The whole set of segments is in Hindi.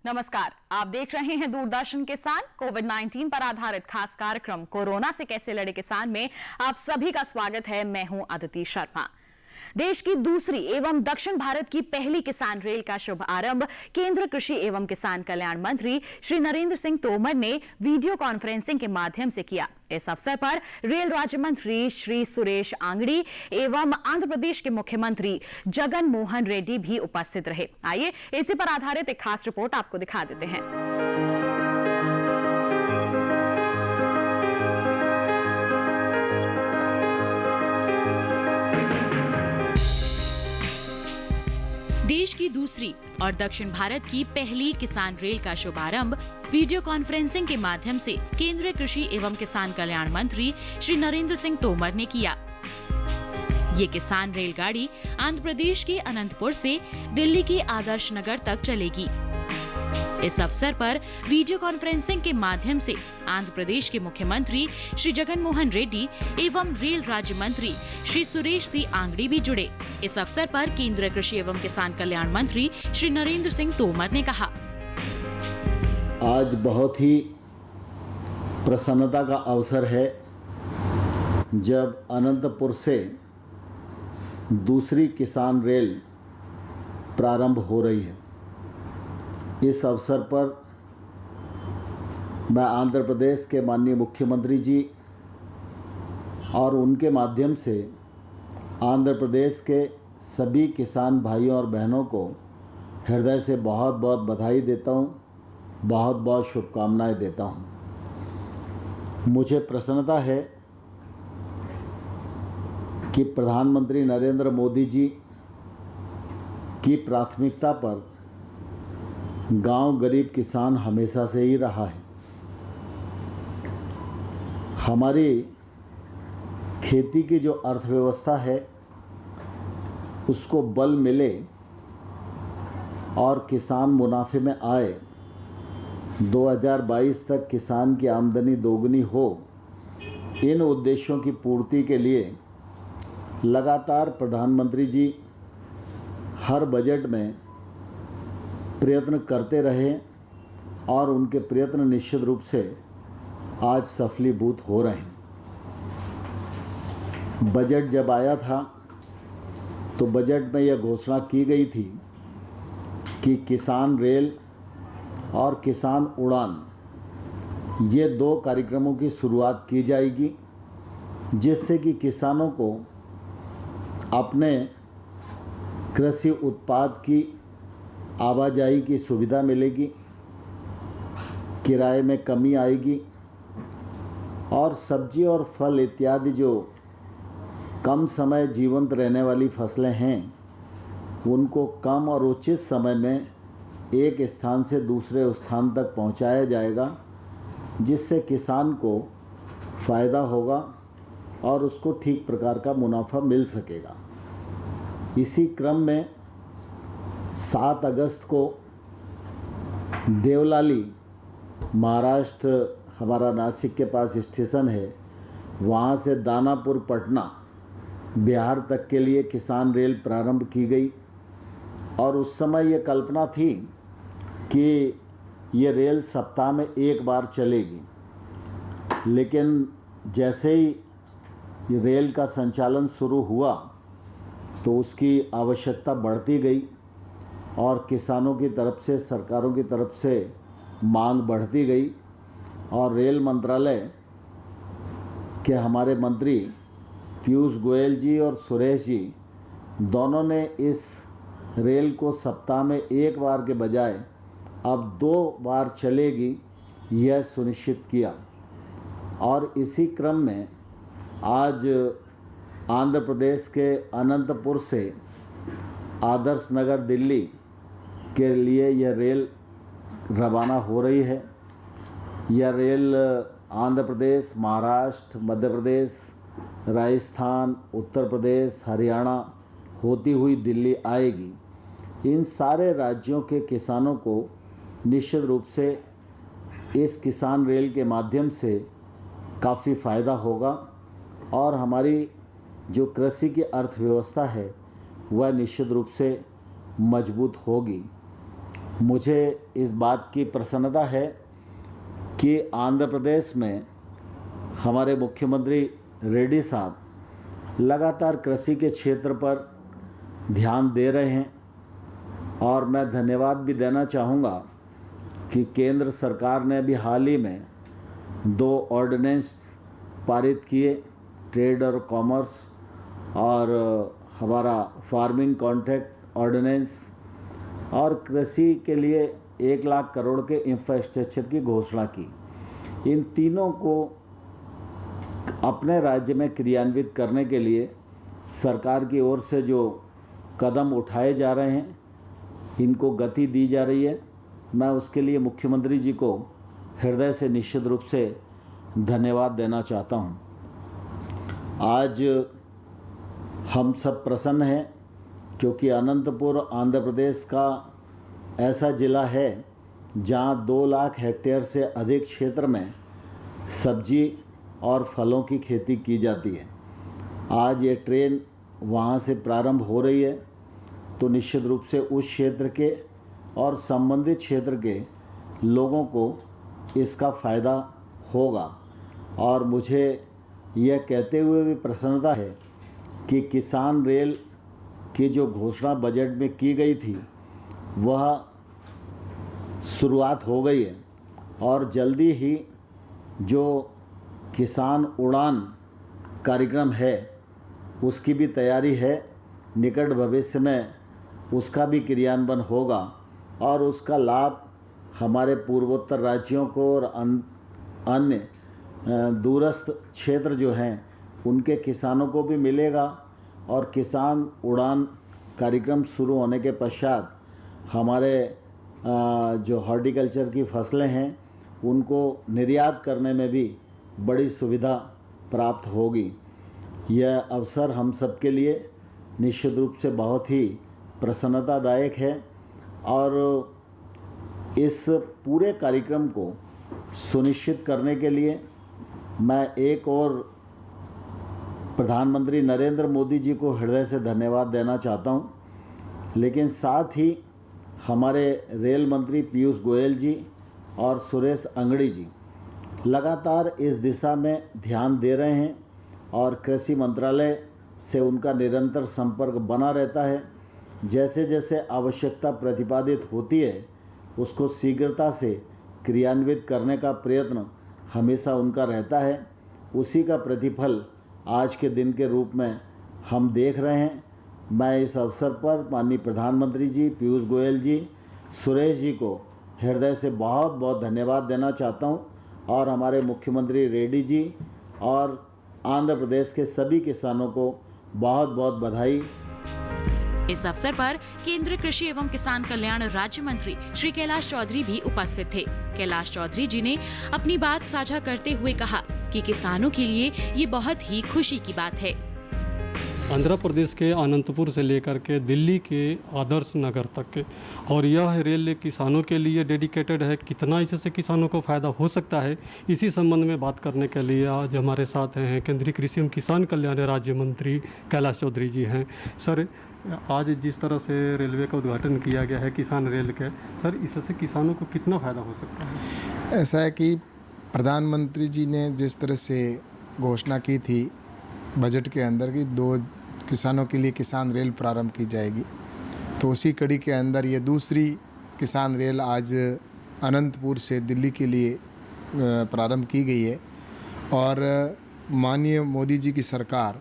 नमस्कार, आप देख रहे हैं दूरदर्शन किसान। कोविड-19 पर आधारित खास कार्यक्रम कोरोना से कैसे लड़े किसान में आप सभी का स्वागत है। मैं हूं अदिति शर्मा। देश की दूसरी एवं दक्षिण भारत की पहली किसान रेल का शुभारंभ केंद्र कृषि एवं किसान कल्याण मंत्री श्री नरेंद्र सिंह तोमर ने वीडियो कॉन्फ्रेंसिंग के माध्यम से किया। इस अवसर पर रेल राज्य मंत्री श्री सुरेश आंगड़ी एवं आंध्र प्रदेश के मुख्यमंत्री जगन मोहन रेड्डी भी उपस्थित रहे। आइए इसी पर आधारित एक खास रिपोर्ट आपको दिखा देते हैं। देश की दूसरी और दक्षिण भारत की पहली किसान रेल का शुभारंभ वीडियो कॉन्फ्रेंसिंग के माध्यम से केंद्रीय कृषि एवं किसान कल्याण मंत्री श्री नरेंद्र सिंह तोमर ने किया। ये किसान रेलगाड़ी आंध्र प्रदेश के अनंतपुर से दिल्ली के आदर्श नगर तक चलेगी। इस अवसर पर वीडियो कॉन्फ्रेंसिंग के माध्यम से आंध्र प्रदेश के मुख्यमंत्री श्री जगन मोहन रेड्डी एवं रेल राज्य मंत्री श्री सुरेश सी आंगड़ी भी जुड़े। इस अवसर पर केंद्रीय कृषि एवं किसान कल्याण मंत्री श्री नरेंद्र सिंह तोमर ने कहा, आज बहुत ही प्रसन्नता का अवसर है जब अनंतपुर से दूसरी किसान रेल प्रारंभ हो रही है। इस अवसर पर मैं आंध्र प्रदेश के माननीय मुख्यमंत्री जी और उनके माध्यम से आंध्र प्रदेश के सभी किसान भाइयों और बहनों को हृदय से बहुत बहुत बधाई देता हूँ, बहुत बहुत शुभकामनाएं देता हूँ। मुझे प्रसन्नता है कि प्रधानमंत्री नरेंद्र मोदी जी की प्राथमिकता पर गांव गरीब किसान हमेशा से ही रहा है। हमारी खेती की जो अर्थव्यवस्था है उसको बल मिले और किसान मुनाफे में आए, 2022 तक किसान की आमदनी दोगुनी हो, इन उद्देश्यों की पूर्ति के लिए लगातार प्रधानमंत्री जी हर बजट में प्रयत्न करते रहे और उनके प्रयत्न निश्चित रूप से आज सफलीभूत हो रहे हैं। बजट जब आया था तो बजट में यह घोषणा की गई थी कि किसान रेल और किसान उड़ान, ये दो कार्यक्रमों की शुरुआत की जाएगी, जिससे कि किसानों को अपने कृषि उत्पाद की आवाजाही की सुविधा मिलेगी, किराए में कमी आएगी और सब्जी और फल इत्यादि जो कम समय जीवंत रहने वाली फसलें हैं उनको कम और उचित समय में एक स्थान से दूसरे स्थान तक पहुंचाया जाएगा, जिससे किसान को फ़ायदा होगा और उसको ठीक प्रकार का मुनाफा मिल सकेगा। इसी क्रम में 7 अगस्त को देवलाली, महाराष्ट्र, हमारा नासिक के पास स्टेशन है, वहाँ से दानापुर पटना बिहार तक के लिए किसान रेल प्रारंभ की गई। और उस समय ये कल्पना थी कि ये रेल सप्ताह में एक बार चलेगी, लेकिन जैसे ही ये रेल का संचालन शुरू हुआ तो उसकी आवश्यकता बढ़ती गई और किसानों की तरफ से, सरकारों की तरफ से मांग बढ़ती गई और रेल मंत्रालय के हमारे मंत्री पीयूष गोयल जी और सुरेश जी दोनों ने इस रेल को सप्ताह में एक बार के बजाय अब 2 बार चलेगी यह सुनिश्चित किया। और इसी क्रम में आज आंध्र प्रदेश के अनंतपुर से आदर्श नगर दिल्ली के लिए यह रेल रवाना हो रही है। यह रेल आंध्र प्रदेश, महाराष्ट्र, मध्य प्रदेश, राजस्थान, उत्तर प्रदेश, हरियाणा होती हुई दिल्ली आएगी। इन सारे राज्यों के किसानों को निश्चित रूप से इस किसान रेल के माध्यम से काफ़ी फ़ायदा होगा और हमारी जो कृषि की अर्थव्यवस्था है वह निश्चित रूप से मजबूत होगी। मुझे इस बात की प्रसन्नता है कि आंध्र प्रदेश में हमारे मुख्यमंत्री रेड्डी साहब लगातार कृषि के क्षेत्र पर ध्यान दे रहे हैं और मैं धन्यवाद भी देना चाहूँगा कि केंद्र सरकार ने भी हाल ही में 2 ऑर्डिनेंस पारित किए, ट्रेड और कॉमर्स और हमारा फार्मिंग कॉन्ट्रैक्ट ऑर्डिनेंस, और कृषि के लिए 1 लाख करोड़ के इंफ्रास्ट्रक्चर की घोषणा की। इन तीनों को अपने राज्य में क्रियान्वित करने के लिए सरकार की ओर से जो कदम उठाए जा रहे हैं, इनको गति दी जा रही है। मैं उसके लिए मुख्यमंत्री जी को हृदय से निश्चित रूप से धन्यवाद देना चाहता हूं। आज हम सब प्रसन्न हैं क्योंकि अनंतपुर आंध्र प्रदेश का ऐसा ज़िला है जहां 2 लाख हेक्टेयर से अधिक क्षेत्र में सब्जी और फलों की खेती की जाती है। आज ये ट्रेन वहां से प्रारंभ हो रही है तो निश्चित रूप से उस क्षेत्र के और संबंधित क्षेत्र के लोगों को इसका फ़ायदा होगा। और मुझे यह कहते हुए भी प्रसन्नता है कि किसान रेल की जो घोषणा बजट में की गई थी वह शुरुआत हो गई है और जल्दी ही जो किसान उड़ान कार्यक्रम है उसकी भी तैयारी है। निकट भविष्य में उसका भी क्रियान्वयन होगा और उसका लाभ हमारे पूर्वोत्तर राज्यों को और अन्य दूरस्थ क्षेत्र जो हैं उनके किसानों को भी मिलेगा। और किसान उड़ान कार्यक्रम शुरू होने के पश्चात हमारे जो हॉर्टिकल्चर की फसलें हैं उनको निर्यात करने में भी बड़ी सुविधा प्राप्त होगी। यह अवसर हम सब के लिए निश्चित रूप से बहुत ही प्रसन्नतादायक है और इस पूरे कार्यक्रम को सुनिश्चित करने के लिए मैं एक और प्रधानमंत्री नरेंद्र मोदी जी को हृदय से धन्यवाद देना चाहता हूं, लेकिन साथ ही हमारे रेल मंत्री पीयूष गोयल जी और सुरेश अंगड़ी जी लगातार इस दिशा में ध्यान दे रहे हैं और कृषि मंत्रालय से उनका निरंतर संपर्क बना रहता है। जैसे जैसे आवश्यकता प्रतिपादित होती है उसको शीघ्रता से क्रियान्वित करने का प्रयत्न हमेशा उनका रहता है। उसी का प्रतिफल आज के दिन के रूप में हम देख रहे हैं। मैं इस अवसर पर माननीय प्रधानमंत्री जी, पीयूष गोयल जी, सुरेश जी को हृदय से बहुत बहुत धन्यवाद देना चाहता हूं और हमारे मुख्यमंत्री रेड्डी जी और आंध्र प्रदेश के सभी किसानों को बहुत बहुत बधाई। इस अवसर पर केंद्रीय कृषि एवं किसान कल्याण राज्य मंत्री श्री कैलाश चौधरी भी उपस्थित थे। कैलाश चौधरी जी ने अपनी बात साझा करते हुए कहा कि किसानों के लिए ये बहुत ही खुशी की बात है। आंध्र प्रदेश के अनंतपुर से लेकर के दिल्ली के आदर्श नगर तक के, और यह रेल किसानों के लिए डेडिकेटेड है। कितना इससे किसानों को फ़ायदा हो सकता है, इसी संबंध में बात करने के लिए आज हमारे साथ हैं केंद्रीय कृषि एवं किसान कल्याण राज्य मंत्री कैलाश चौधरी जी हैं। सर, आज जिस तरह से रेलवे का उद्घाटन किया गया है किसान रेल के, सर इससे किसानों को कितना फ़ायदा हो सकता है? ऐसा है कि प्रधानमंत्री जी ने जिस तरह से घोषणा की थी बजट के अंदर कि 2 किसानों के लिए किसान रेल प्रारंभ की जाएगी, तो उसी कड़ी के अंदर ये दूसरी किसान रेल आज अनंतपुर से दिल्ली के लिए प्रारंभ की गई है। और माननीय मोदी जी की सरकार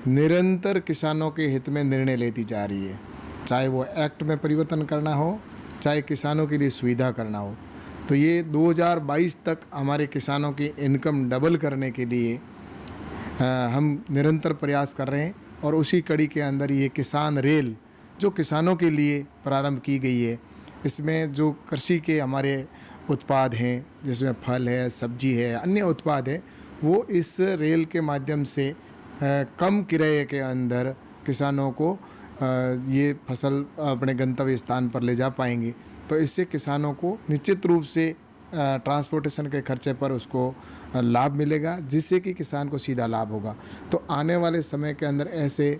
निरंतर किसानों के हित में निर्णय लेती जा रही है, चाहे वो एक्ट में परिवर्तन करना हो, चाहे किसानों के लिए सुविधा करना हो। तो ये 2022 तक हमारे किसानों की इनकम डबल करने के लिए हम निरंतर प्रयास कर रहे हैं। और उसी कड़ी के अंदर ये किसान रेल जो किसानों के लिए प्रारंभ की गई है, इसमें जो कृषि के हमारे उत्पाद हैं जिसमें फल है, सब्जी है, अन्य उत्पाद है, वो इस रेल के माध्यम से कम किराए के अंदर किसानों को ये फसल अपने गंतव्य स्थान पर ले जा पाएंगे। तो इससे किसानों को निश्चित रूप से ट्रांसपोर्टेशन के खर्चे पर उसको लाभ मिलेगा, जिससे कि किसान को सीधा लाभ होगा। तो आने वाले समय के अंदर ऐसे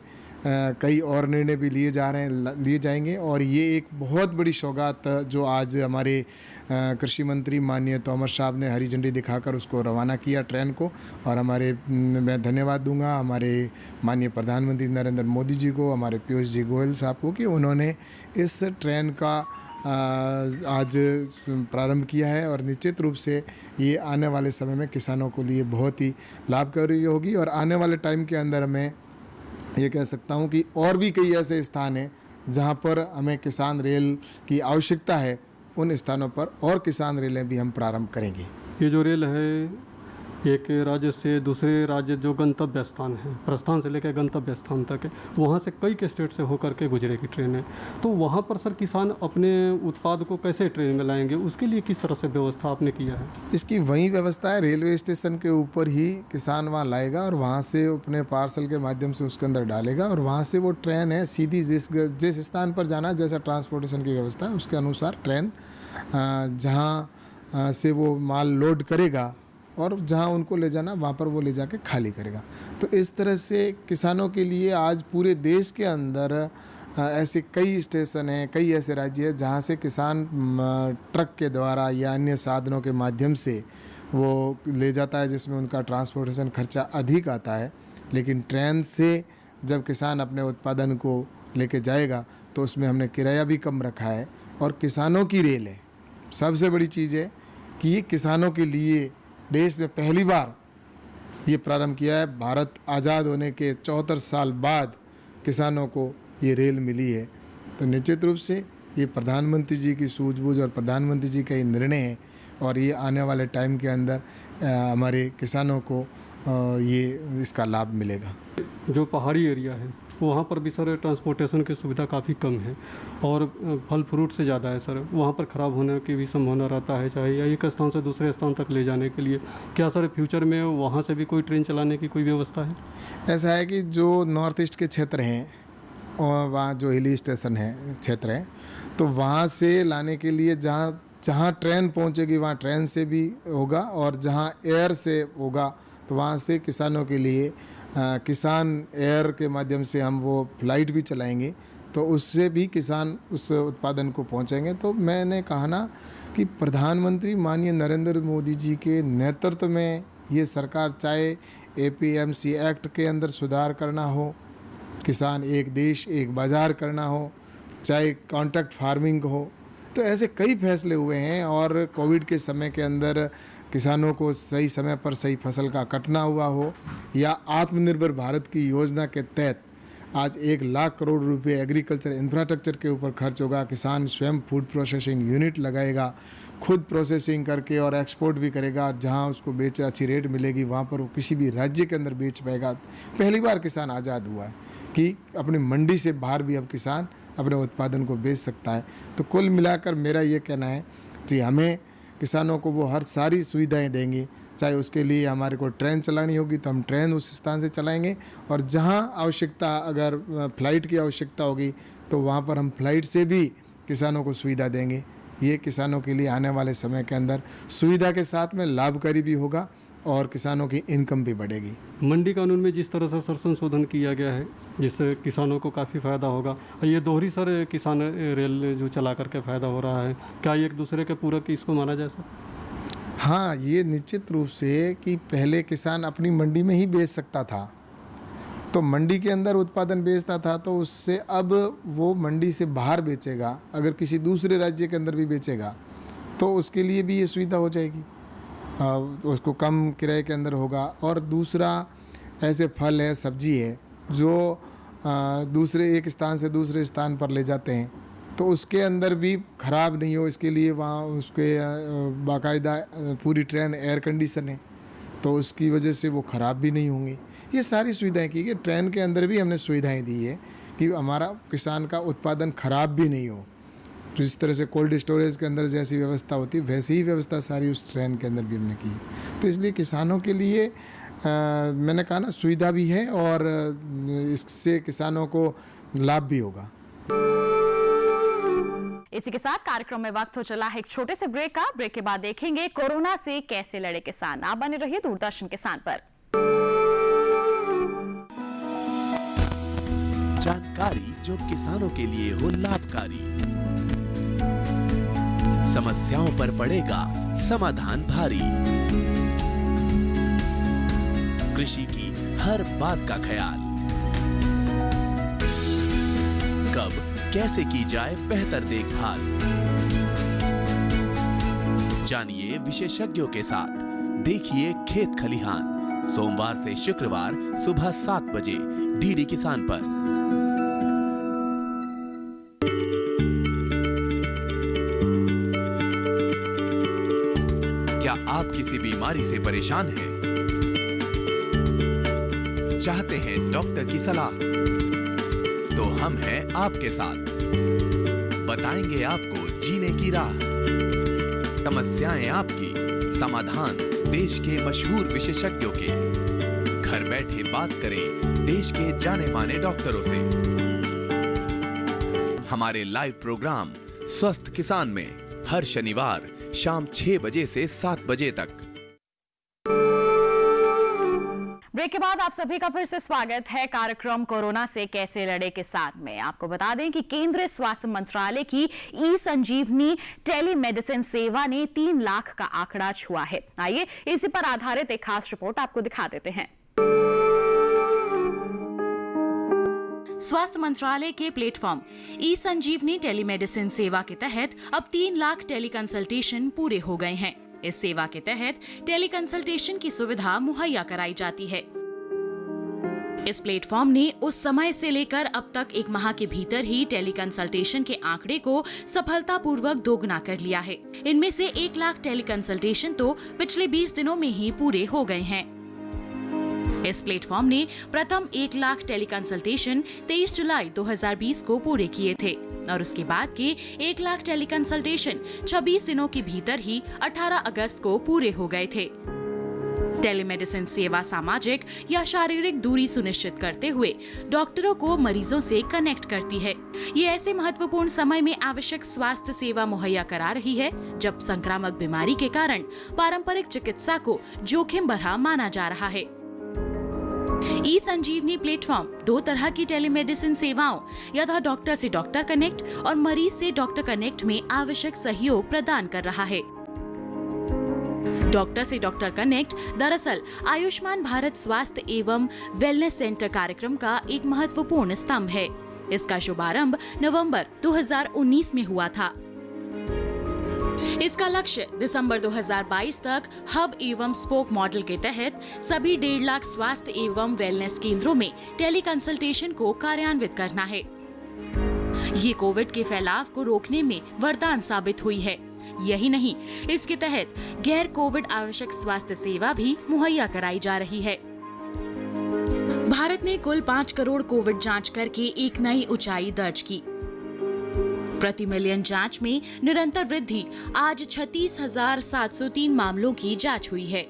कई और निर्णय भी लिए जाएंगे। और ये एक बहुत बड़ी सौगात जो आज हमारे कृषि मंत्री माननीय तोमर साहब ने हरी झंडी दिखाकर उसको रवाना किया ट्रेन को। और मैं धन्यवाद दूंगा हमारे माननीय प्रधानमंत्री नरेंद्र मोदी जी को, हमारे पीयूष जी गोयल साहब को कि उन्होंने इस ट्रेन का आज प्रारंभ किया है। और निश्चित रूप से ये आने वाले समय में किसानों के लिए बहुत ही लाभकारी होगी। और आने वाले टाइम के अंदर मैं ये कह सकता हूँ कि और भी कई ऐसे स्थान हैं जहाँ पर हमें किसान रेल की आवश्यकता है, उन स्थानों पर और किसान रेलें भी हम प्रारंभ करेंगे। ये जो रेल है एक राज्य से दूसरे राज्य जो गंतव्य स्थान है, प्रस्थान से लेकर गंतव्य स्थान तक है, वहाँ से कई स्टेट से होकर के गुजरेगी ट्रेन है। तो वहाँ पर सर किसान अपने उत्पाद को कैसे ट्रेन में लाएंगे, उसके लिए किस तरह से व्यवस्था आपने किया है? इसकी वही व्यवस्था है, रेलवे स्टेशन के ऊपर ही किसान वहाँ लाएगा और वहाँ से अपने पार्सल के माध्यम से उसके अंदर डालेगा और वहाँ से वो ट्रेन है सीधी जिस स्थान पर जाना, जैसा ट्रांसपोर्टेशन की व्यवस्था है उसके अनुसार ट्रेन जहाँ से वो माल लोड करेगा और जहाँ उनको ले जाना वहाँ पर वो ले जाके खाली करेगा। तो इस तरह से किसानों के लिए आज पूरे देश के अंदर ऐसे कई स्टेशन हैं, कई ऐसे राज्य हैं जहाँ से किसान ट्रक के द्वारा या अन्य साधनों के माध्यम से वो ले जाता है, जिसमें उनका ट्रांसपोर्टेशन खर्चा अधिक आता है। लेकिन ट्रेन से जब किसान अपने उत्पादन को लेके जाएगा तो उसमें हमने किराया भी कम रखा है। और किसानों की रेल है, सबसे बड़ी चीज़ है कि ये किसानों के लिए देश में पहली बार ये प्रारंभ किया है। भारत आज़ाद होने के 74 साल बाद किसानों को ये रेल मिली है। तो निश्चित रूप से ये प्रधानमंत्री जी की सूझबूझ और प्रधानमंत्री जी का ये निर्णय है और ये आने वाले टाइम के अंदर हमारे किसानों को ये इसका लाभ मिलेगा। जो पहाड़ी एरिया है वहाँ पर भी सर ट्रांसपोर्टेशन की सुविधा काफ़ी कम है और फल फ्रूट से ज़्यादा है सर, वहाँ पर ख़राब होने की भी संभावना रहता है, चाहे या एक स्थान से दूसरे स्थान तक ले जाने के लिए। क्या सर फ्यूचर में वहाँ से भी कोई ट्रेन चलाने की कोई व्यवस्था है? ऐसा है कि जो नॉर्थ ईस्ट के क्षेत्र हैं और वहाँ जो हिली स्टेशन है क्षेत्र हैं, तो वहाँ से लाने के लिए जहाँ ट्रेन पहुँचेगी वहाँ ट्रेन से भी होगा और जहाँ एयर से होगा तो वहाँ से किसानों के लिए किसान एयर के माध्यम से हम वो फ्लाइट भी चलाएंगे, तो उससे भी किसान उस उत्पादन को पहुंचेंगे। तो मैंने कहा ना कि प्रधानमंत्री माननीय नरेंद्र मोदी जी के नेतृत्व में ये सरकार, चाहे APMC एक्ट के अंदर सुधार करना हो, किसान एक देश एक बाज़ार करना हो, चाहे कॉन्ट्रैक्ट फार्मिंग हो, तो ऐसे कई फैसले हुए हैं। और कोविड के समय के अंदर किसानों को सही समय पर सही फसल का कटना हुआ हो, या आत्मनिर्भर भारत की योजना के तहत आज 1 लाख करोड़ रुपए एग्रीकल्चर इंफ्रास्ट्रक्चर के ऊपर खर्च होगा। किसान स्वयं फूड प्रोसेसिंग यूनिट लगाएगा, खुद प्रोसेसिंग करके और एक्सपोर्ट भी करेगा। जहां उसको बेच अच्छी रेट मिलेगी वहां पर वो किसी भी राज्य के अंदर बेच पाएगा। पहली बार किसान आज़ाद हुआ है कि अपनी मंडी से बाहर भी अब किसान अपने उत्पादन को बेच सकता है। तो कुल मिलाकर मेरा ये कहना है कि हमें किसानों को वो हर सारी सुविधाएं देंगे। चाहे उसके लिए हमारे को ट्रेन चलानी होगी तो हम ट्रेन उस स्थान से चलाएंगे, और जहां आवश्यकता, अगर फ़्लाइट की आवश्यकता होगी तो वहां पर हम फ्लाइट से भी किसानों को सुविधा देंगे। ये किसानों के लिए आने वाले समय के अंदर सुविधा के साथ में लाभकारी भी होगा और किसानों की इनकम भी बढ़ेगी। मंडी कानून में जिस तरह से सर संशोधन किया गया है जिससे किसानों को काफ़ी फ़ायदा होगा, ये दोहरी सर किसान रेल जो चला करके फ़ायदा हो रहा है, क्या एक दूसरे के पूरक इसको माना जाए सर? हाँ, ये निश्चित रूप से कि पहले किसान अपनी मंडी में ही बेच सकता था, तो मंडी के अंदर उत्पादन बेचता था, तो उससे अब वो मंडी से बाहर बेचेगा। अगर किसी दूसरे राज्य के अंदर भी बेचेगा तो उसके लिए भी ये सुविधा हो जाएगी, उसको कम किराए के अंदर होगा। और दूसरा, ऐसे फल है, सब्जी है जो दूसरे एक स्थान से दूसरे स्थान पर ले जाते हैं, तो उसके अंदर भी ख़राब नहीं हो इसके लिए वहाँ उसके बाकायदा पूरी ट्रेन एयर कंडीशन है, तो उसकी वजह से वो ख़राब भी नहीं होंगी। ये सारी सुविधाएं की गई। ट्रेन के अंदर भी हमने सुविधाएं दी है कि हमारा किसान का उत्पादन ख़राब भी नहीं हो। तो जिस तरह से कोल्ड स्टोरेज के अंदर जैसी व्यवस्था होती है वैसी ही व्यवस्था सारी उस ट्रेन के अंदर भी हमने की है। तो इसलिए किसानों के लिए मैंने कहा ना, सुविधा भी है और इससे किसानों को लाभ भी होगा। इसी के साथ कार्यक्रम में वक्त हो चला है एक छोटे से ब्रेक का। ब्रेक के बाद देखेंगे कोरोना से कैसे लड़े किसान। आप बने रहिए दूरदर्शन किसान पर। जानकारी जो किसानों के लिए हो लाभकारी। समस्याओं पर पड़ेगा समाधान भारी। कृषि की हर बात का ख्याल, कब कैसे की जाए बेहतर देखभाल। जानिए विशेषज्ञों के साथ, देखिए खेत खलिहान, सोमवार से शुक्रवार सुबह 7 बजे डीडी किसान पर। क्या आप किसी बीमारी से परेशान हैं? चाहते हैं डॉक्टर की सलाह? तो हम हैं आपके साथ, बताएंगे आपको जीने की राह। समस्याएं आपकी, समाधान देश के मशहूर विशेषज्ञों के। घर बैठे बात करें देश के जाने माने डॉक्टरों से। हमारे लाइव प्रोग्राम स्वस्थ किसान में हर शनिवार शाम 6 बजे से 7 बजे तक। ब्रेक के बाद आप सभी का फिर से स्वागत है कार्यक्रम कोरोना से कैसे लड़े किसान में। आपको बता दें कि केंद्रीय स्वास्थ्य मंत्रालय की ई संजीवनी टेलीमेडिसिन सेवा ने 3 लाख का आंकड़ा छुआ है। आइए इसी पर आधारित एक खास रिपोर्ट आपको दिखा देते हैं। स्वास्थ्य मंत्रालय के प्लेटफॉर्म ई संजीवनी टेलीमेडिसिन सेवा के तहत अब 3 लाख टेलीकंसल्टेशन पूरे हो गए हैं। इस सेवा के तहत टेलीकंसल्टेशन की सुविधा मुहैया कराई जाती है। इस प्लेटफॉर्म ने उस समय से लेकर अब तक 1 माह के भीतर ही टेलीकंसल्टेशन के आंकड़े को सफलतापूर्वक दोगुना कर लिया है। इनमें से 1 लाख टेलीकंसल्टेशन तो पिछले 20 दिनों में ही पूरे हो गए हैं। इस प्लेटफॉर्म ने प्रथम 1 लाख टेलीकंसल्टेशन 23 जुलाई 2020 को पूरे किए थे और उसके बाद के 1 लाख टेलीकंसल्टेशन 26 दिनों के भीतर ही 18 अगस्त को पूरे हो गए थे। टेलीमेडिसिन सेवा सामाजिक या शारीरिक दूरी सुनिश्चित करते हुए डॉक्टरों को मरीजों से कनेक्ट करती है। ये ऐसे महत्वपूर्ण समय में आवश्यक स्वास्थ्य सेवा मुहैया करा रही है जब संक्रामक बीमारी के कारण पारंपरिक चिकित्सा को जोखिम भरा माना जा रहा है। ई संजीवनी प्लेटफॉर्म 2 तरह की टेलीमेडिसिन सेवाओं यथा डॉक्टर से डॉक्टर कनेक्ट और मरीज से डॉक्टर कनेक्ट में आवश्यक सहयोग प्रदान कर रहा है। डॉक्टर से डॉक्टर कनेक्ट दरअसल आयुष्मान भारत स्वास्थ्य एवं वेलनेस सेंटर कार्यक्रम का एक महत्वपूर्ण स्तंभ है। इसका शुभारंभ नवंबर 2019 में हुआ था। इसका लक्ष्य दिसंबर 2022 तक हब एवं स्पोक मॉडल के तहत सभी 1.5 लाख स्वास्थ्य एवं वेलनेस केंद्रों में टेलीकंसल्टेशन को कार्यान्वित करना है। ये कोविड के फैलाव को रोकने में वरदान साबित हुई है। यही नहीं, इसके तहत गैर कोविड आवश्यक स्वास्थ्य सेवा भी मुहैया कराई जा रही है। भारत ने कुल 5 करोड़ कोविड जांच करके एक नई ऊंचाई दर्ज की। प्रति मिलियन जांच में निरंतर वृद्धि, आज 36,703 मामलों की जांच हुई है।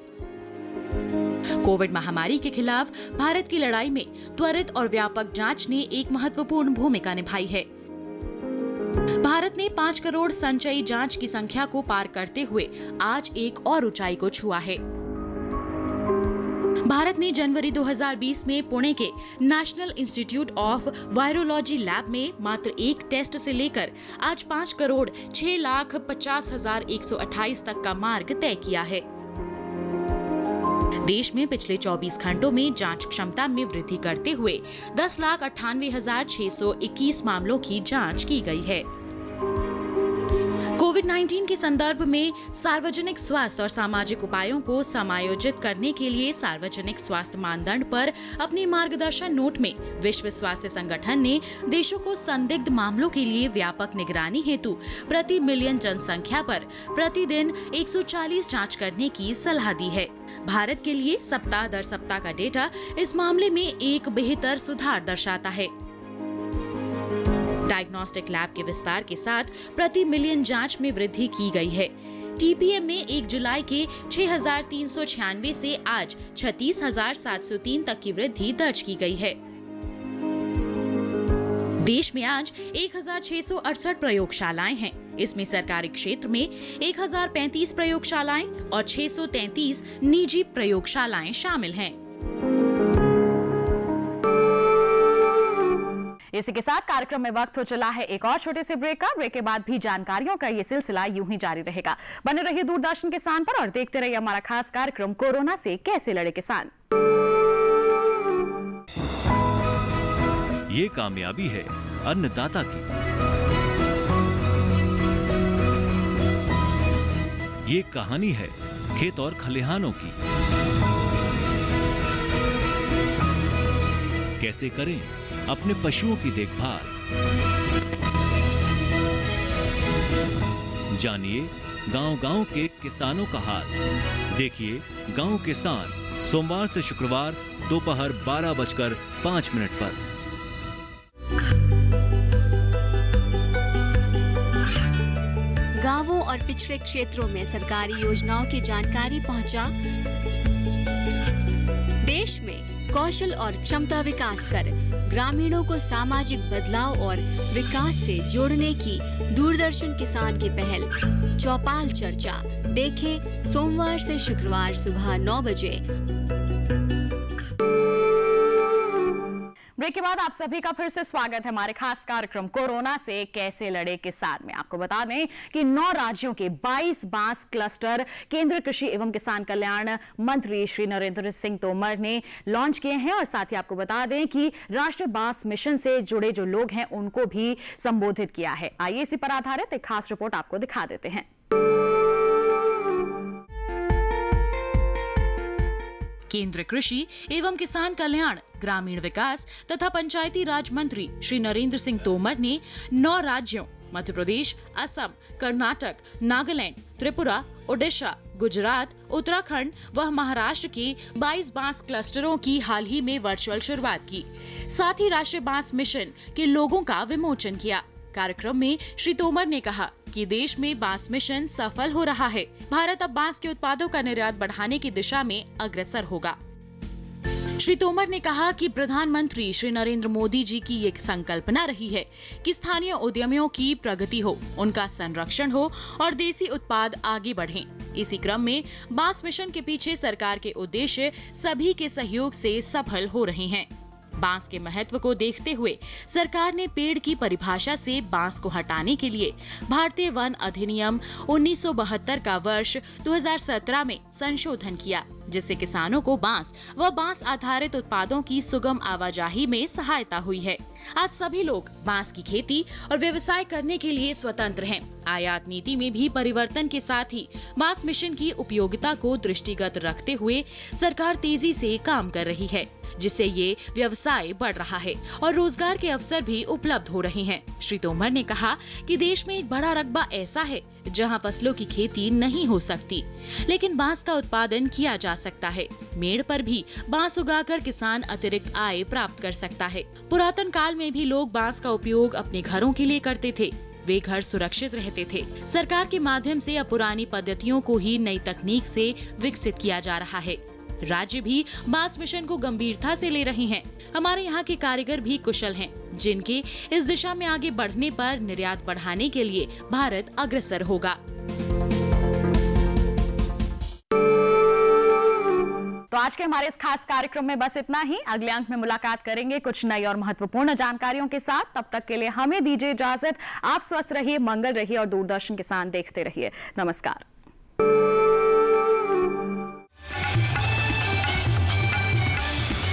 कोविड महामारी के खिलाफ भारत की लड़ाई में त्वरित और व्यापक जांच ने एक महत्वपूर्ण भूमिका निभाई है। भारत ने 5 करोड़ संचयी जांच की संख्या को पार करते हुए आज एक और ऊंचाई को छुआ है। भारत ने जनवरी 2020 में पुणे के national institute of virology lab में मात्र 1 टेस्ट से लेकर आज 5 करोड़ 6,50,128 तक का मार्ग तय किया है। देश में पिछले 24 घंटों में जांच क्षमता में वृद्धि करते हुए 10,98,621 मामलों की जांच की गई है। कोविड-19 के संदर्भ में सार्वजनिक स्वास्थ्य और सामाजिक उपायों को समायोजित करने के लिए सार्वजनिक स्वास्थ्य मानदंड पर अपनी मार्गदर्शन नोट में विश्व स्वास्थ्य संगठन ने देशों को संदिग्ध मामलों के लिए व्यापक निगरानी हेतु प्रति मिलियन जनसंख्या पर प्रतिदिन 140 जांच करने की सलाह दी है। भारत के लिए सप्ताह दर सप्ताह का डेटा इस मामले में एक बेहतर सुधार दर्शाता है। डायग्नोस्टिक लैब के विस्तार के साथ प्रति मिलियन जांच में वृद्धि की गई है। टीपीएम में 1 जुलाई के 6,396 से आज 36,703 तक की वृद्धि दर्ज की गई है। देश में आज 1,668 प्रयोगशालाएं हैं। इसमें सरकारी क्षेत्र में 1,035 प्रयोगशालाएं और 633 निजी प्रयोगशालाएं शामिल हैं। इसी के साथ कार्यक्रम में वक्त हो चला है एक और छोटे से ब्रेक का। ब्रेक के बाद भी जानकारियों का ये सिलसिला यूं ही जारी रहेगा। बने रहिए दूरदर्शन किसान पर और देखते रहिए हमारा खास कार्यक्रम कोरोना से कैसे लड़े किसान। ये कामयाबी है अन्नदाता की, ये कहानी है खेत और खलिहानों की। कैसे करें अपने पशुओं की देखभाल, जानिए गांव-गांव के किसानों का हाल। देखिए गांव किसान सोमवार से शुक्रवार दोपहर 12:05 पर। गांवों और पिछड़े क्षेत्रों में सरकारी योजनाओं की जानकारी पहुंचा। देश में कौशल और क्षमता विकास कर ग्रामीणों को सामाजिक बदलाव और विकास से जोड़ने की दूरदर्शन किसान की पहल चौपाल चर्चा देखें सोमवार से शुक्रवार सुबह 9 बजे। ब्रेक के बाद आप सभी का फिर से स्वागत है हमारे खास कार्यक्रम कोरोना से कैसे लड़े किसान में। आपको बता दें कि 9 राज्यों के 22 बांस क्लस्टर केंद्रीय कृषि एवं किसान कल्याण मंत्री श्री नरेंद्र सिंह तोमर ने लॉन्च किए हैं। और साथ ही आपको बता दें कि राष्ट्रीय बांस मिशन से जुड़े जो लोग हैं उनको भी संबोधित किया है। आइए इसी पर आधारित एक खास रिपोर्ट आपको दिखा देते हैं। केंद्रीय कृषि एवं किसान कल्याण, ग्रामीण विकास तथा पंचायती राज मंत्री श्री नरेंद्र सिंह तोमर ने 9 राज्यों मध्य प्रदेश, असम, कर्नाटक, नागालैंड, त्रिपुरा, ओडिशा, गुजरात, उत्तराखंड व महाराष्ट्र के 22 बांस क्लस्टरों की हाल ही में वर्चुअल शुरुआत की। साथ ही राष्ट्रीय बांस मिशन के लोगों का विमोचन किया। कार्यक्रम में श्री तोमर ने कहा कि देश में बांस मिशन सफल हो रहा है। भारत अब बांस के उत्पादों का निर्यात बढ़ाने की दिशा में अग्रसर होगा। श्री तोमर ने कहा कि प्रधानमंत्री श्री नरेंद्र मोदी जी की ये संकल्पना रही है कि स्थानीय उद्यमियों की प्रगति हो, उनका संरक्षण हो और देसी उत्पाद आगे बढ़ें। इसी क्रम में बांस मिशन के पीछे सरकार के उद्देश्य सभी के सहयोग से सफल हो रहे हैं। बांस के महत्व को देखते हुए सरकार ने पेड़ की परिभाषा से बांस को हटाने के लिए भारतीय वन अधिनियम 1972 का वर्ष 2017 में संशोधन किया, जिससे किसानों को बांस व बांस आधारित उत्पादों की सुगम आवाजाही में सहायता हुई है। आज सभी लोग बांस की खेती और व्यवसाय करने के लिए स्वतंत्र हैं। आयात नीति में भी परिवर्तन के साथ ही बांस मिशन की उपयोगिता को दृष्टिगत रखते हुए सरकार तेजी से काम कर रही है, जिससे ये व्यवसाय बढ़ रहा है और रोजगार के अवसर भी उपलब्ध हो रहे हैं। श्री तोमर ने कहा कि देश में एक बड़ा रकबा ऐसा है जहां फसलों की खेती नहीं हो सकती, लेकिन बांस का उत्पादन किया जा सकता है। मेड़ पर भी बांस उगाकर किसान अतिरिक्त आय प्राप्त कर सकता है। पुरातन काल में भी लोग बांस का उपयोग अपने घरों के लिए करते थे। वे घर सुरक्षित रहते थे। सरकार के माध्यम से अब पुरानी पद्धतियों को ही नई तकनीक से विकसित किया जा रहा है। राज्य भी बांस मिशन को गंभीरता से ले रहे हैं। हमारे यहाँ के कारीगर भी कुशल हैं, जिनके इस दिशा में आगे बढ़ने पर निर्यात बढ़ाने के लिए भारत अग्रसर होगा। तो आज के हमारे इस खास कार्यक्रम में बस इतना ही। अगले अंक में मुलाकात करेंगे कुछ नई और महत्वपूर्ण जानकारियों के साथ। तब तक के लिए हमें दीजिए इजाजत। आप स्वस्थ रहिए, मंगल रहिए और दूरदर्शन किसान देखते रहिए। नमस्कार।